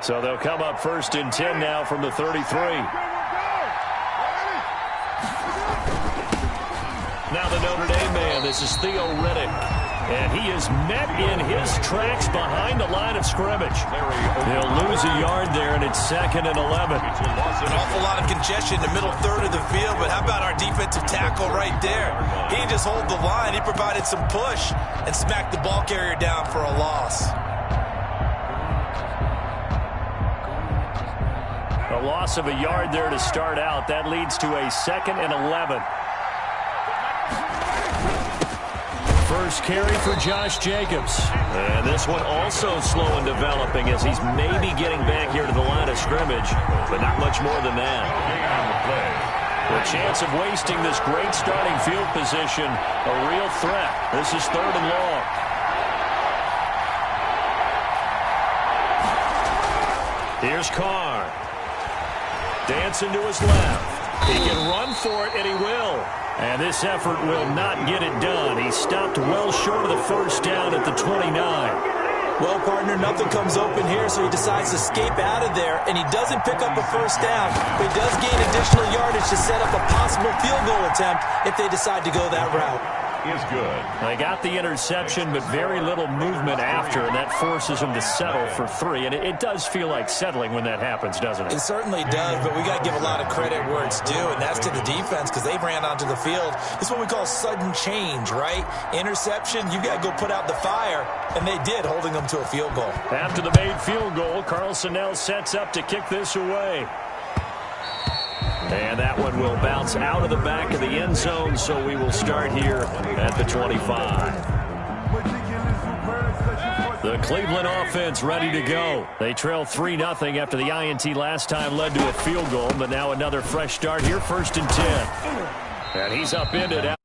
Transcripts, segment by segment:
So they'll come up 1st and 10 now from the 33. Now the Notre Dame man, this is Theo Riddick. And he is met in his tracks behind the line of scrimmage. They'll lose a yard there, and it's 2nd and 11. An awful lot of congestion in the middle third of the field, but how about our defensive tackle right there? He didn't just hold the line. He provided some push and smacked the ball carrier down for a loss. A loss of a yard there to start out. That leads to a 2nd and 11. First carry for Josh Jacobs. And this one also slow in developing as he's maybe getting back here to the line of scrimmage, but not much more than that. The chance of wasting this great starting field position, a real threat. This is 3rd and long. Here's Carr. Dancing to his left. He can run for it, and he will. And this effort will not get it done. He stopped well short of the first down at the 29. Well, partner, nothing comes open here, so he decides to escape out of there, and he doesn't pick up a first down, but he does gain additional yardage to set up a possible field goal attempt if they decide to go that route. Is good. They got the interception, but very little movement after, and that forces them to settle for 3. And it does feel like settling when that happens, doesn't it? It certainly does, but we got to give a lot of credit where it's due, and that's to the defense because they ran onto the field. It's what we call sudden change, right? Interception, you got to go put out the fire, and they did, holding them to a field goal. After the made field goal, Carlson now sets up to kick this away. And that one will bounce out of the back of the end zone, so we will start here at the 25. The Cleveland offense ready to go. They trail 3-0 after the INT last time led to a field goal, but now another fresh start here, 1st and 10. And he's upended out.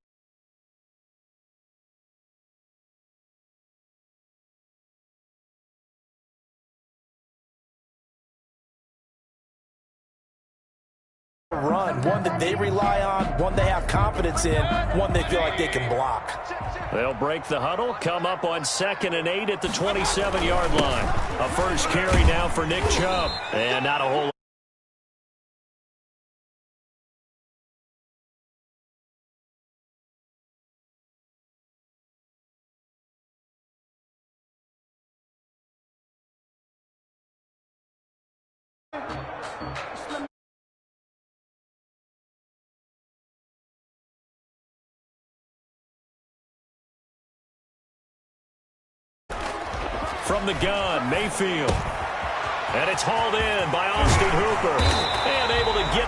Run, one that they rely on, one they have confidence in, one they feel like they can block. They'll break the huddle, come up on 2nd and 8 at the 27-yard line. A first carry now for Nick Chubb, and not a whole from the gun, Mayfield. And it's hauled in by Austin Hooper. And able to get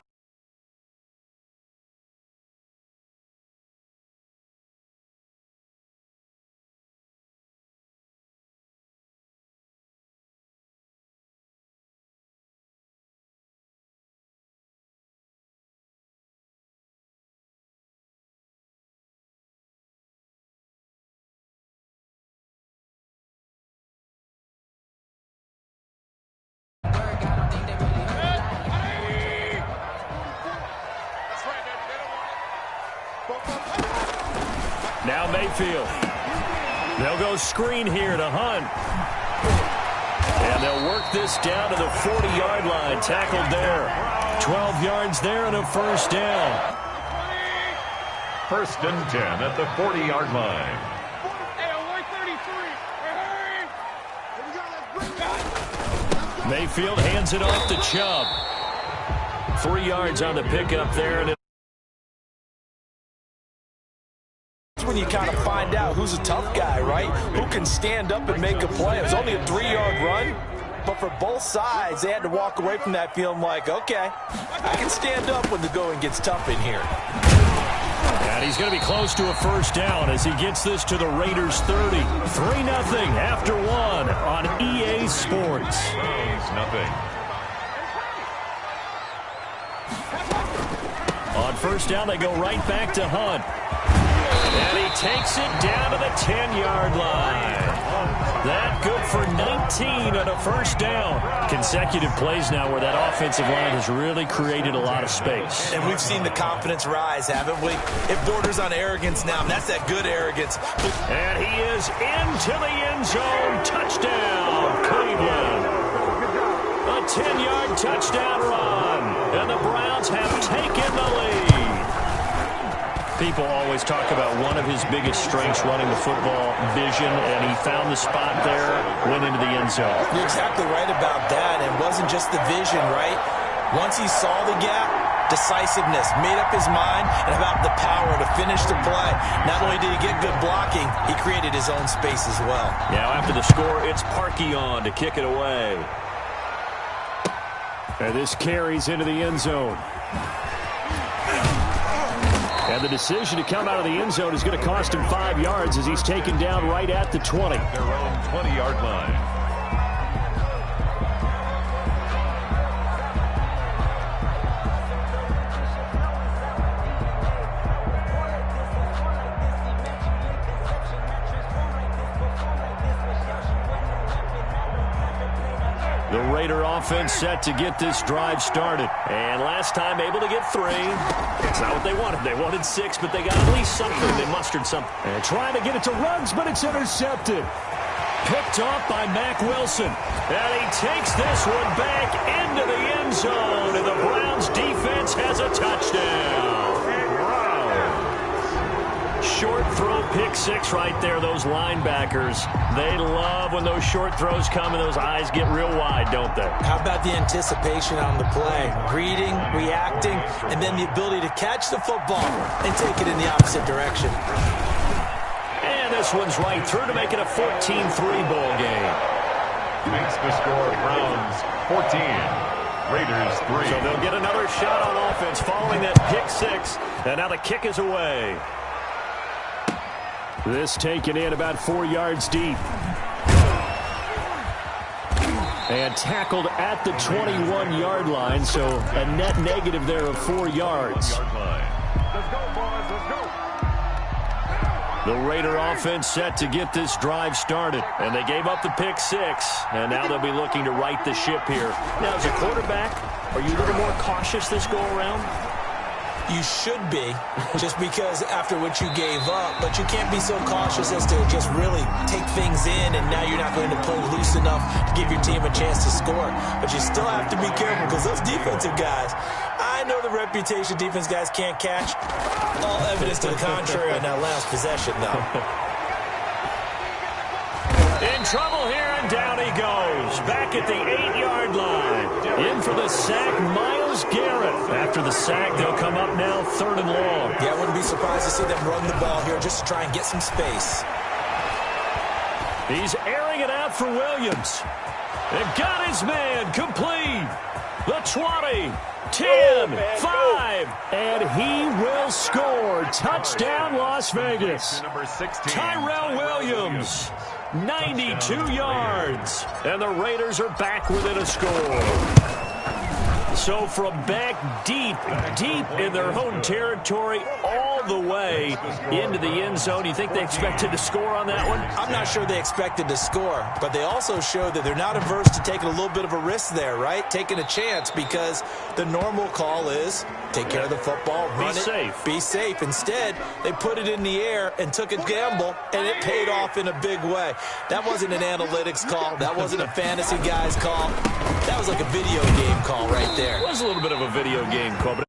now Mayfield. They'll go screen here to Hunt. And they'll work this down to the 40-yard line. Tackled there. 12 yards there and a first down. 1st and 10 at the 40-yard line. Mayfield hands it off to Chubb. 3 yards on the pickup there. And when you kind of find out who's a tough guy, right? Who can stand up and make a play. It was only a 3-yard run, but for both sides, they had to walk away from that feeling like, okay, I can stand up when the going gets tough in here. And he's going to be close to a first down as he gets this to the Raiders 30. 3-0 after 1 on EA Sports. Nothing. On first down, they go right back to Hunt. And he takes it down to the 10-yard line. That good for 19 on a first down. Consecutive plays now where that offensive line has really created a lot of space. And we've seen the confidence rise, haven't we? It borders on arrogance now, and that's that good arrogance. And he is into the end zone. Touchdown, Cleveland. the Browns have taken the lead. People always talk about one of his biggest strengths running the football, vision, and he found the spot there, went into the end zone. You're exactly right about that. It wasn't just the vision, right? Once he saw the gap, decisiveness, made up his mind, and about the power to finish the play. Not only did he get good blocking, he created his own space as well. Now after the score, it's Parkey on to kick it away. And this carries into the end zone. And the decision to come out of the end zone is going to cost him 5 yards as he's taken down right at the 20. Their own 20-yard line. The Raider offense set to get this drive started. And last time able to get 3. It's not what they wanted. They wanted 6, but they got at least something. They mustered something. And trying to get it to Ruggs, but it's intercepted. Picked off by Mack Wilson. And he takes this one back into the end zone. And the Browns defense has a touchdown. Short throw, pick 6 right there, those linebackers. They love when those short throws come and those eyes get real wide, don't they? How about the anticipation on the play? Reading, reacting, and then the ability to catch the football and take it in the opposite direction. And this one's right through to make it a 14-3 ball game. Makes the score Browns 14, Raiders 3. So they'll get another shot on offense following that pick 6. And now the kick is away. This taken in about 4 yards deep. And tackled at the 21-yard line, so a net negative there of 4 yards. The Raider offense set to get this drive started. And they gave up the pick 6. And now they'll be looking to right the ship here. Now, as a quarterback, are you a little more cautious this go-around? You should be, just because after what you gave up, but you can't be so cautious as to just really take things in, and now you're not going to play loose enough to give your team a chance to score. But you still have to be careful because those defensive guys, I know the reputation defense guys can't catch. All evidence to the contrary on that last possession, though. In trouble here, and down he goes. Back at the 8-yard line. In for the sack, Myles Garrett. After the sack, they'll come up now 3rd and long. Yeah, I wouldn't be surprised to see them run the ball here just to try and get some space. He's airing it out for Williams. They've got his man complete. The 20, 10, 5. And he will score. Touchdown, Las Vegas. Number 16, Tyrell Williams. 92 yards. And the Raiders are back within a score. So from back deep in their own territory, all the way into the end zone, you think they expected to score on that one? I'm not sure they expected to score, but they also showed that they're not averse to taking a little bit of a risk there, right? Taking a chance, because the normal call is take care of the football, run it, safe. Be safe. Instead, they put it in the air and took a gamble, and it paid off in a big way. That wasn't an analytics call. That wasn't a fantasy guy's call. That was like a video game call right there. It was a little bit of a video game call, but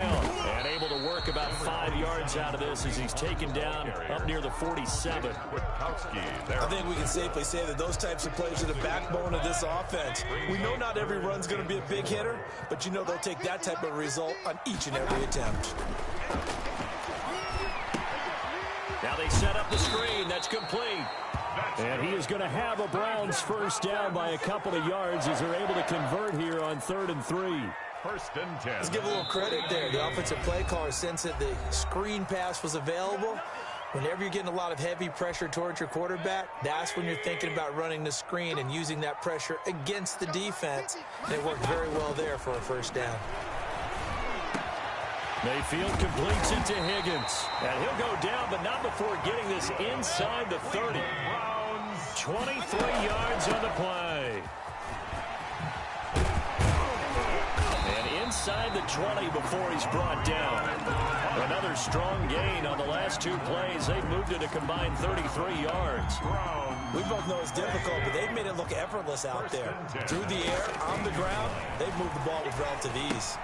and able to work about 5 yards out of this as he's taken down up near the 47. I think we can safely say that those types of plays are the backbone of this offense. We know not every run's going to be a big hitter, but you know they'll take that type of result on each and every attempt. Now they set up the screen. That's complete. And he is going to have a Browns first down by a couple of yards as they're able to convert here on 3rd and 3. 1st and 10. Let's give a little credit there. The offensive play caller, since that the screen pass was available, whenever you're getting a lot of heavy pressure towards your quarterback, that's when you're thinking about running the screen and using that pressure against the defense. And it worked very well there for a first down. Mayfield completes it to Higgins. And he'll go down, but not before getting this inside the 30. 23 yards on the play. And inside the 20 before he's brought down. Another strong gain on the last two plays. They've moved it a combined 33 yards. We both know it's difficult, but they've made it look effortless out there. Through the air, on the ground, they've moved the ball with relative ease.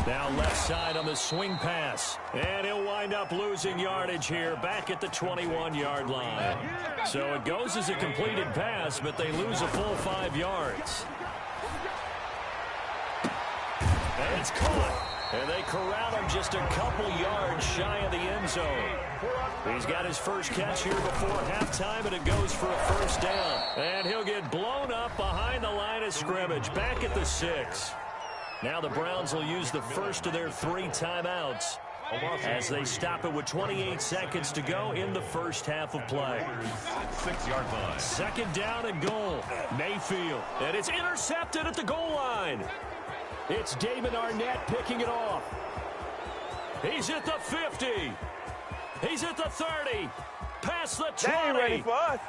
Now left side on the swing pass. And he'll wind up losing yardage here back at the 21-yard line. So it goes as a completed pass, but they lose a full 5 yards. And it's caught. And they corral him just a couple yards shy of the end zone. He's got his first catch here before halftime, and it goes for a first down. And he'll get blown up behind the line of scrimmage, back at the 6. Now the Browns will use the first of their 3 timeouts as they stop it with 28 seconds to go in the first half of play. 6-yard line. Second down and goal. Mayfield. And it's intercepted at the goal line. It's David Arnett picking it off. He's at the 50. He's at the 30. Past the 20. They ain't ready for us.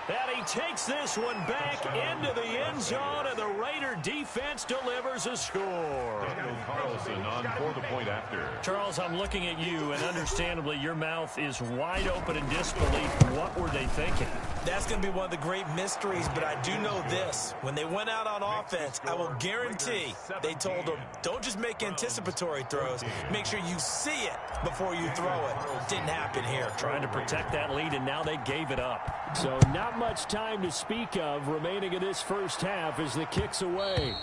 And he takes this one back into the end zone, and the Raider defense delivers a score. Daniel Carlson on for the point after. Charles, I'm looking at you, and understandably, your mouth is wide open in disbelief. What were they thinking? That's going to be one of the great mysteries, but I do know this. When they went out on offense, I will guarantee they told them, don't just make anticipatory throws. Make sure you see it before you throw it. Didn't happen here. Trying to protect that lead, and now they gave it up. So not much time to speak of remaining in this first half as the kick's away.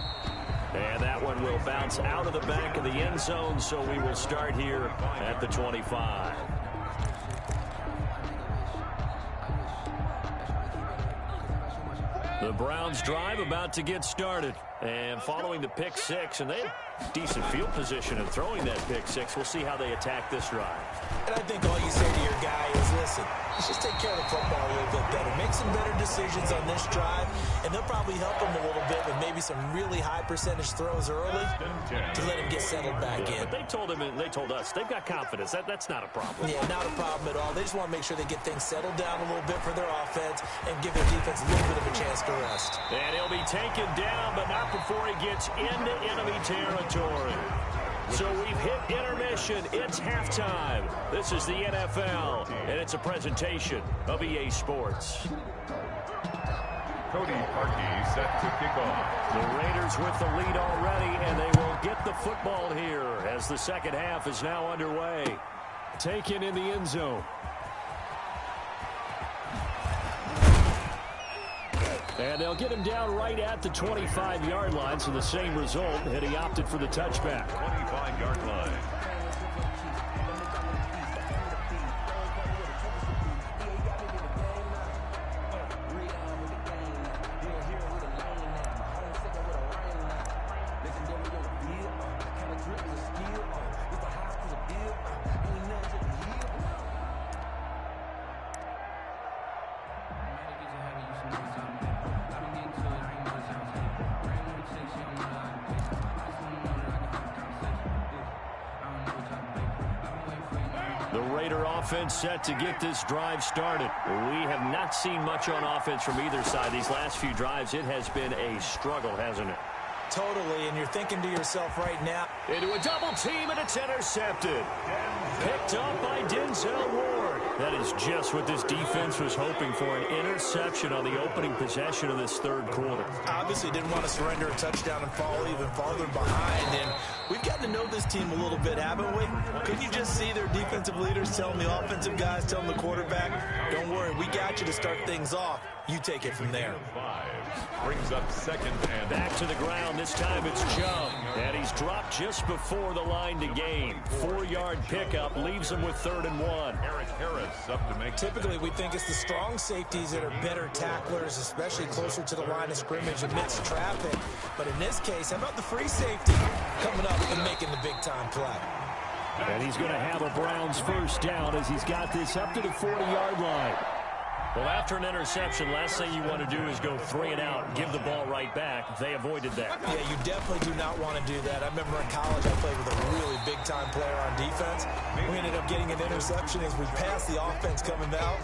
And that one will bounce out of the back of the end zone, so we will start here at the 25. The Browns drive about to get started. And following the pick 6, and they have decent field position in throwing that pick 6. We'll see how they attack this drive. And I think all you say to your guy is, listen, let's just take care of the football a little bit better. Make some better decisions on this drive, and they'll probably help him a little bit with maybe some really high percentage throws early to let him get settled back in. But they told him, and they told us, they've got confidence. That's not a problem. Yeah, not a problem at all. They just want to make sure they get things settled down a little bit for their offense and give their defense a little bit of a chance to rest. And he'll be taken down, but not before he gets into enemy territory. So we've hit intermission. It's halftime. This is the NFL, and it's a presentation of EA Sports. Cody Parkey set to kick off. The Raiders with the lead already, and they will get the football here as the second half is now underway. Taken in the end zone. And they'll get him down right at the 25-yard line, so the same result, and he opted for the touchback. 25-yard line. Offense set to get this drive started. We have not seen much on offense from either side. These last few drives, it has been a struggle, hasn't it? Totally, and you're thinking to yourself right now. Into a double team, and it's intercepted. Picked up by Denzel Ward. That is just what this defense was hoping for, an interception on the opening possession of this third quarter. Obviously didn't want to surrender a touchdown and fall even farther behind, and we've gotten to know this team a little bit, haven't we? Couldn't you just see their defensive leaders telling the offensive guys, telling the quarterback, don't worry, we got you to start things off. You take it from there. 5 brings up second and back to the ground. This time it's Chubb, and he's dropped just before the line to gain. 4-yard pickup leaves him with 3rd and 1. Eric Harris up to make. Typically, we think it's the strong safeties that are better tacklers, especially closer to the line of scrimmage amidst traffic. But in this case, how about the free safety coming up and making the big-time play? And he's going to have a Browns first down as he's got this up to the 40-yard line. Well, after an interception, last thing you want to do is go 3 and out, give the ball right back. They avoided that. Yeah, you definitely do not want to do that. I remember in college I played with a really big-time player on defense. We ended up getting an interception as we passed the offense coming out.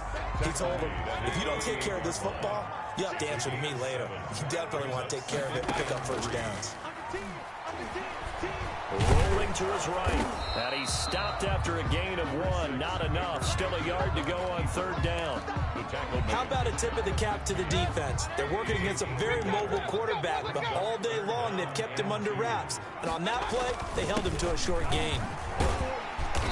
He told him, if you don't take care of this football, you have to answer to me later. You definitely want to take care of it and pick up first downs. Rolling to his right. And he's stopped after a gain of 1. Not enough. Still a yard to go on 3rd down. How about a tip of the cap to the defense? They're working against a very mobile quarterback, but all day long they've kept him under wraps. And on that play, they held him to a short gain.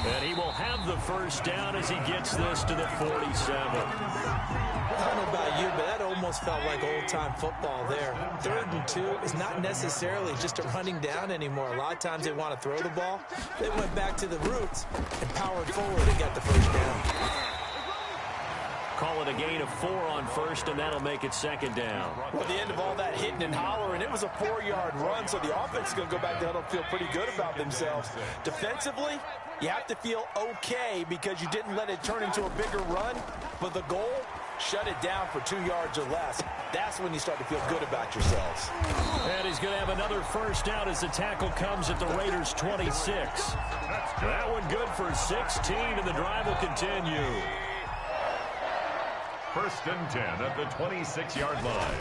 And he will have the first down as he gets this to the 47. I don't know about you, but that almost felt like old-time football there. 3rd and 2 is not necessarily just a running down anymore. A lot of times they want to throw the ball. They went back to the roots and powered forward and got the first down. Call it a gain of 4 on 1st, and that'll make it 2nd down. Well, at the end of all that hitting and hollering, it was a 4-yard run, so the offense is going to go back there and feel pretty good about themselves. Defensively, you have to feel okay because you didn't let it turn into a bigger run, but the goal, shut it down for 2 yards or less. That's when you start to feel good about yourselves. And he's going to have another first down as the tackle comes at the Raiders' 26. That one good for 16, and the drive will continue. 1st and 10 at the 26-yard line.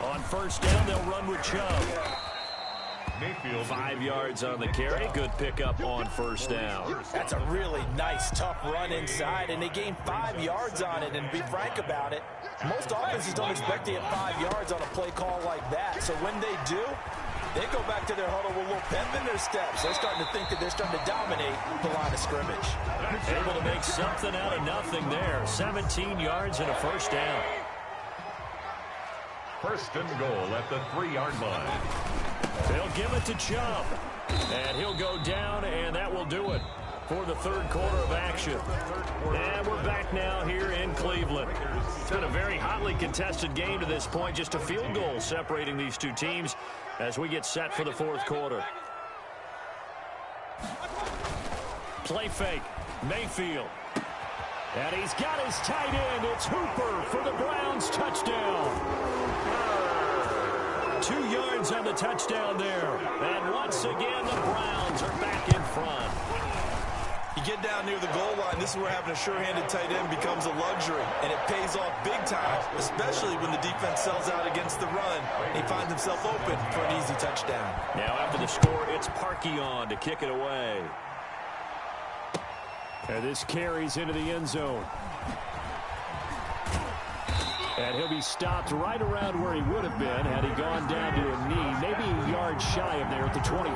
On 1st down, they'll run with Chubb. Mayfield. 5 yards on the carry. Good pickup on 1st down. That's a really nice, tough run inside, and they gained 5 yards on it. And to be frank about it, most offenses don't expect to get 5 yards on a play call like that. So when they do, they go back to their huddle with a little pep in their steps. They're starting to think that they're starting to dominate the line of scrimmage. Able to make something out of nothing there. 17 yards and a first down. 1st and goal at the 3-yard line. They'll give it to Chubb. And he'll go down, and that will do it for the 3rd quarter of action. And we're back now here in Cleveland. It's been a very hotly contested game to this point. Just a field goal separating these two teams as we get set for the 4th quarter. Play fake. Mayfield. And he's got his tight end. It's Hooper for the Browns. Touchdown. 2 yards on the touchdown there. And once again, the Browns are back in front. You get down near the goal line, this is where having a sure-handed tight end becomes a luxury, and it pays off big time, especially when the defense sells out against the run. He finds himself open for an easy touchdown. Now after the score, it's Parkey on to kick it away. And this carries into the end zone. And he'll be stopped right around where he would have been had he gone down to a knee, maybe a yard shy of there at the 24.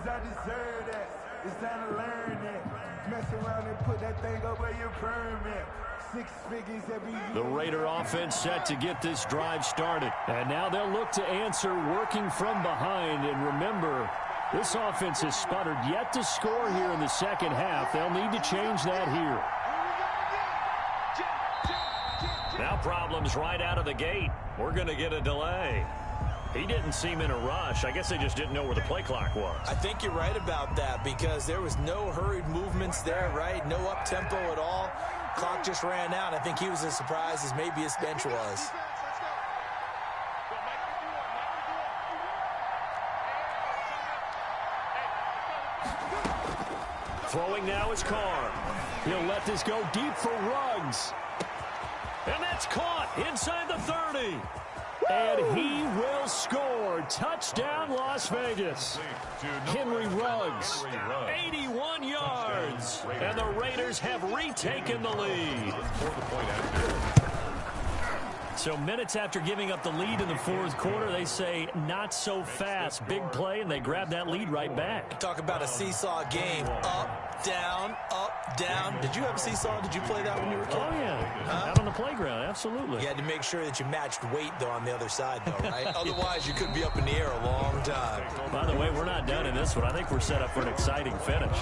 I deserve that. It's time to learn that. Mess around and put that thing up where your permit. 6 figures every year. The Raider offense set to get this drive started. And now they'll look to answer working from behind. And remember, this offense has sputtered yet to score here in the 2nd half. They'll need to change that here. Now problems right out of the gate. We're going to get a delay. He didn't seem in a rush. I guess they just didn't know where the play clock was. I think you're right about that because there was no hurried movements there, right? No up-tempo at all. Clock just ran out. I think he was as surprised as maybe his bench was. Throwing now is Carr. He'll let this go deep for Ruggs. And that's caught inside the 30. And he will score. Touchdown, Las Vegas. Henry Ruggs, 81 yards. And the Raiders have retaken the lead. So minutes after giving up the lead in the 4th quarter, they say not so fast. Big play, and they grab that lead right back. Talk about a seesaw game. Up, down, up, down. Did you ever see Saul? Did you play that when you were a kid? Oh, yeah. Out on the playground, absolutely. You had to make sure that you matched weight, though, on the other side, though, right? Otherwise, you could be up in the air a long time. By the way, we're not done in this one. I think we're set up for an exciting finish.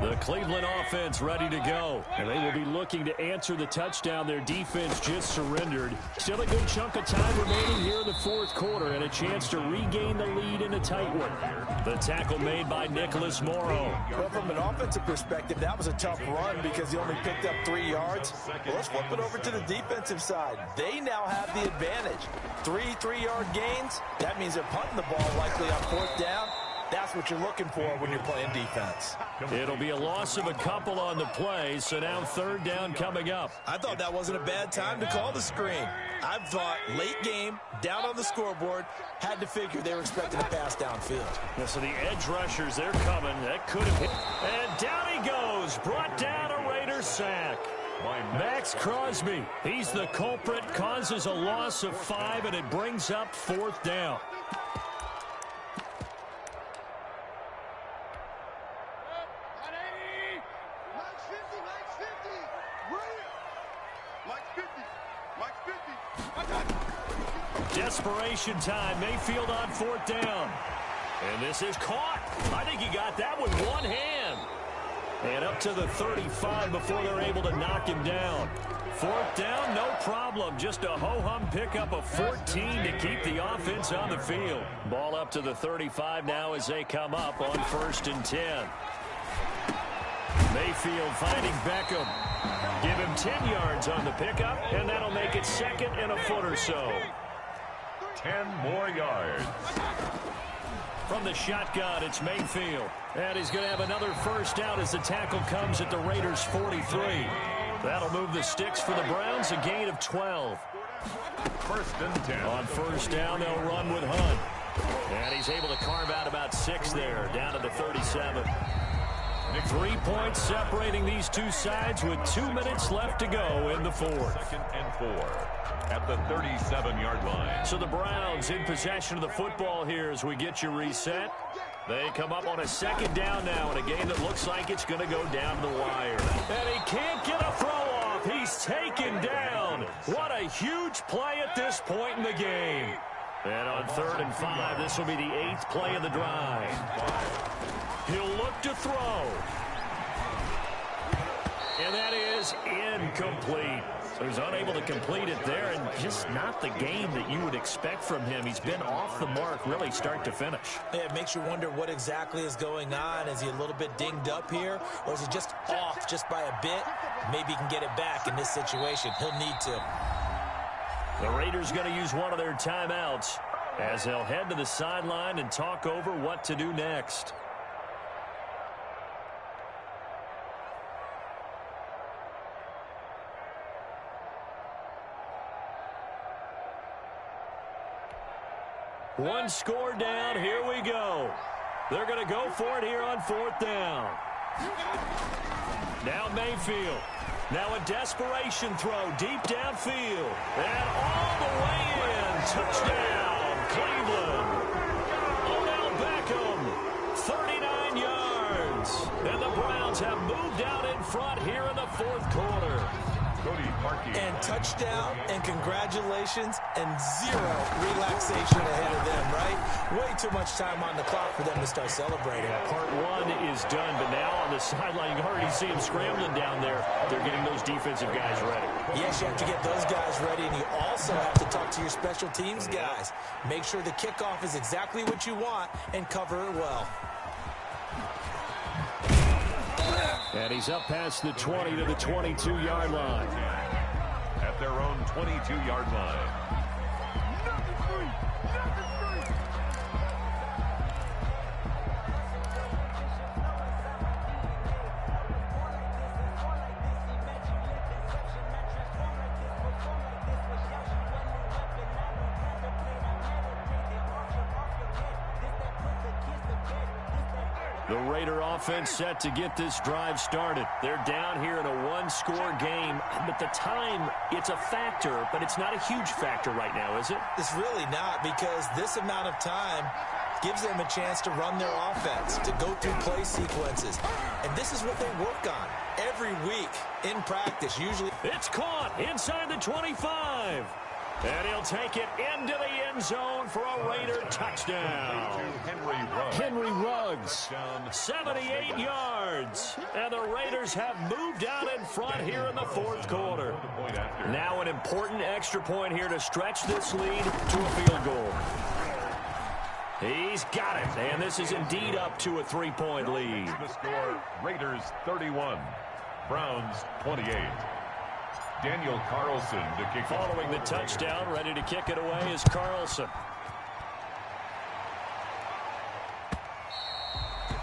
The Cleveland offense ready to go. And they will be looking to answer the touchdown their defense just surrendered. Still a good chunk of time remaining here in the fourth quarter and a chance to regain the lead in a tight one. The tackle made by Nicholas Morrow. Well, from an offensive perspective, that was a tough run because he only picked up 3 yards. Well, let's flip it over to the defensive side. They now have the advantage. 3 3-yard gains. That means they're punting the ball likely on fourth down. That's what you're looking for when you're playing defense. It'll be a loss of a couple on the play, so now third down coming up. I thought that wasn't a bad time to call the screen. I thought late game, down on the scoreboard, had to figure they were expecting a pass downfield. Yeah, so the edge rushers, they're coming. That could have hit. And down he goes. Brought down a Raider sack. Max Crosby, he's the culprit, causes a loss of 5, and it brings up fourth down. Desperation time. Mayfield on fourth down. And this is caught. I think he got that with one hand. And up to the 35 before they're able to knock him down. Fourth down, no problem. Just a ho-hum pickup of 14 to keep the offense on the field. Ball up to the 35 now as they come up on 1st and 10. Mayfield finding Beckham. Give him 10 yards on the pickup, and that'll make it 2nd and a foot or so. 10 more yards. From the shotgun, it's Mayfield. And he's going to have another first down as the tackle comes at the Raiders' 43. That'll move the sticks for the Browns, a gain of 12. 1st and 10. On first down, they'll run with Hunt. And he's able to carve out about 6 there, down to the 37. 3 points separating these two sides with 2 minutes left to go in the fourth. 2nd and 4 at the 37-yard line. So the Browns in possession of the football here as we get you reset. They come up on a 2nd down now in a game that looks like it's going to go down to the wire. And he can't get a throw off. He's taken down. What a huge play at this point in the game. And on 3rd and 5, this will be the 8th play of the drive. He'll look to throw. And that is incomplete. So he's unable to complete it there, and just not the game that you would expect from him. He's been off the mark really start to finish. Yeah, it makes you wonder what exactly is going on. Is he a little bit dinged up here, or is he just off just by a bit? Maybe he can get it back in this situation. He'll need to. The Raiders going to use one of their timeouts as they'll head to the sideline and talk over what to do next. One score down. Here we go. They're going to go for it here on 4th down. Now Mayfield. Now a desperation throw deep downfield. And all the way in. Touchdown, Cleveland. Odell Beckham, 39 yards. And the Browns have moved out in front here in the fourth quarter. And touchdown, and congratulations, and 0 relaxation ahead of them, right? Way too much time on the clock for them to start celebrating. Part 1 is done, but now on the sideline, you can already see them scrambling down there. They're getting those defensive guys ready. Yes, you have to get those guys ready, and you also have to talk to your special teams guys. Make sure the kickoff is exactly what you want and cover it well. And he's up past the 20 to the 22-yard line. At their own 22-yard line. The Raider offense set to get this drive started. They're down here in a one-score game, but the time, it's a factor, but it's not a huge factor right now, is it? It's really not, because this amount of time, gives them a chance to run their offense, to go through play sequences. And this is what they work on every week in practice, usually. It's caught inside the 25. And he'll take it into the end zone for a Raider touchdown. Henry Ruggs, 78 yards. And the Raiders have moved out in front here in the fourth quarter. Now an important extra point here to stretch this lead to a field goal. He's got it, and this is indeed up to a 3-point lead. The score, Raiders 31, Browns 28. Daniel Carlson to kick. Following the touchdown, ready to kick it away is Carlson.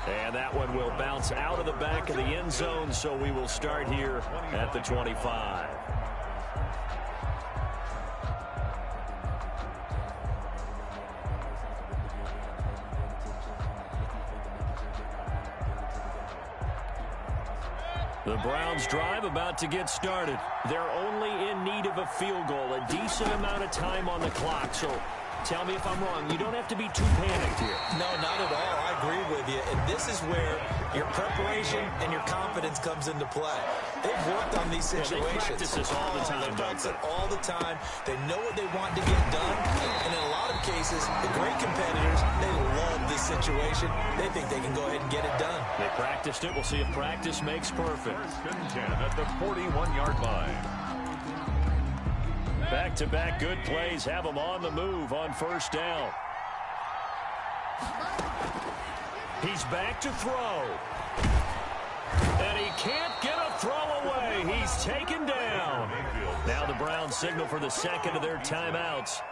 And that one will bounce out of the back of the end zone, so we will start here at the 25. The Browns drive about to get started. They're only in need of a field goal, a decent amount of time on the clock. So tell me if I'm wrong. You don't have to be too panicked here. No, not at all. I agree with you. And this is where your preparation and your confidence comes into play. They've worked on these situations. They practice this all the time. They practice it all the time. They know what they want to get done. And in a lot of cases, the great competitors, they love this situation. They think they can go ahead and get it done. They practiced it. We'll see if practice makes perfect. First and 10 at the 41-yard line. Back-to-back good plays have them on the move on first down. He's back to throw. And he can't get a throw away. He's taken down. Now the Browns signal for the second of their timeouts,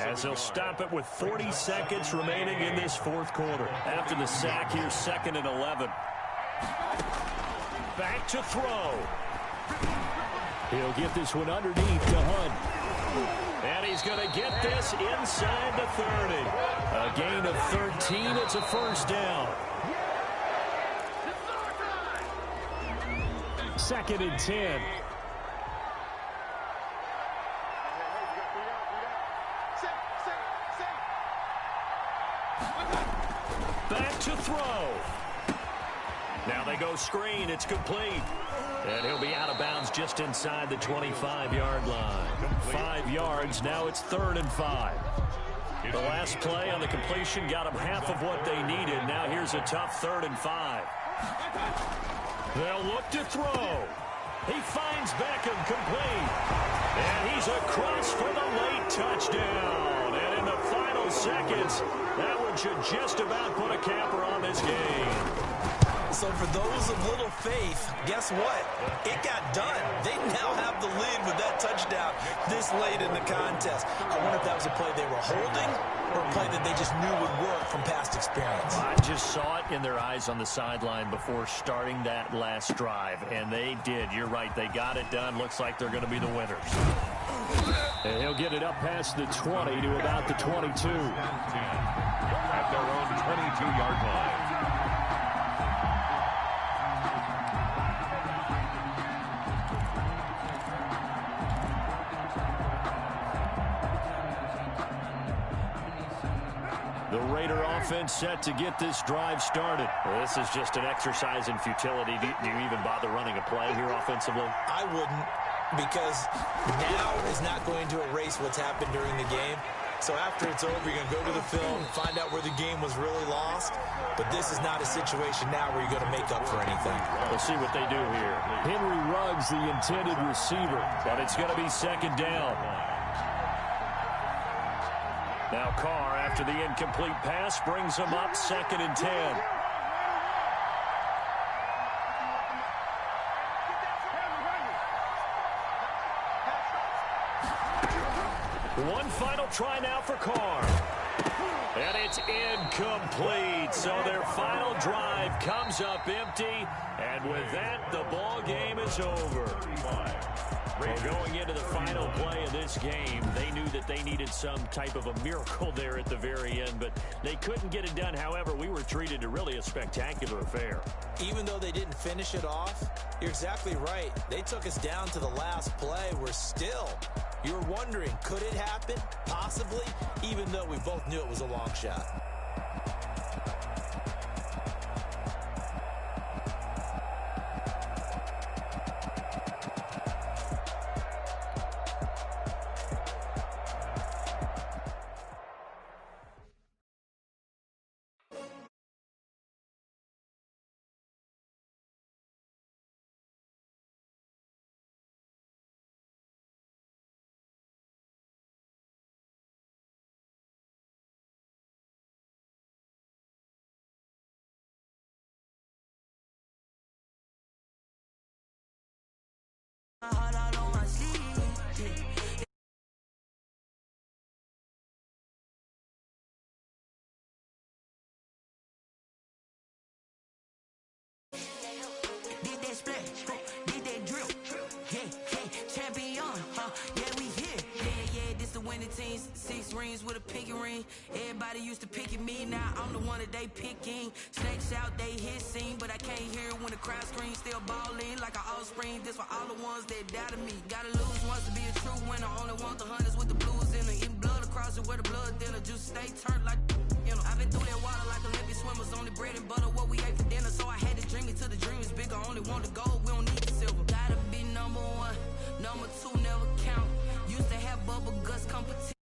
as they'll stop it with 40 seconds remaining in this fourth quarter. After the sack, here's 2nd and 11. Back to throw. He'll get this one underneath to Hunt. And he's going to get this inside the 30. A gain of 13. It's a first down. 2nd and 10. Back to throw. Now they go screen. It's complete. And he'll be out of bounds just inside the 25-yard line. 5 yards. Now it's 3rd and 5. The last play on the completion got them half of what they needed. Now here's a tough 3rd and 5. They'll look to throw. He finds Beckham complete. And he's across for the late touchdown. And in the final seconds, that one should just about put a capper on this game. So for those of little faith, guess what? It got done. They now have the lead with that touchdown this late in the contest. I wonder if that was a play they were holding or a play that they just knew would work from past experience. I just saw it in their eyes on the sideline before starting that last drive, and they did. You're right. They got it done. Looks like they're going to be the winners. And he'll get it up past the 20 to about the 22. At their own 22-yard line. The Raider offense set to get this drive started. Well, this is just an exercise in futility. Do you even bother running a play here offensively? I wouldn't, because now is not going to erase what's happened during the game. So after it's over, you're going to go to the film, find out where the game was really lost. But this is not a situation now where you're going to make up for anything. We'll see what they do here. Henry Ruggs, the intended receiver, but it's going to be 2nd down. Now Carr, after the incomplete pass, brings him up 2nd and 10. One final try now for Carr. And it's incomplete. So their final drive comes up empty. And with that, the ball game is over. Well, going into the final play of this game, they knew that they needed some type of a miracle there at the very end, but they couldn't get it done. However, we were treated to really a spectacular affair. Even though they didn't finish it off, you're exactly right. They took us down to the last play. We're still, you're wondering, could it happen? Possibly, even though we both knew it was a long shot. 20 teens, 6 rings with a pinky ring. Everybody used to pick at me, now I'm the one that they picking. Snakes out, they hit scene, but I can't hear it when the crowd screams. Still ballin' like an offspring, this for all the ones that doubted me. Gotta lose once to be a true winner, only want the hunters with the blues in it. Eating blood across it where the blood thinner, juice stay turned like, you know. I've been through that water like Olympic swimmers, only bread and butter what we ate for dinner. So I had to dream it till the dream is bigger, only want the gold, we don't need the silver. Gotta be number one, number two never count. Used to have bubble guts competition.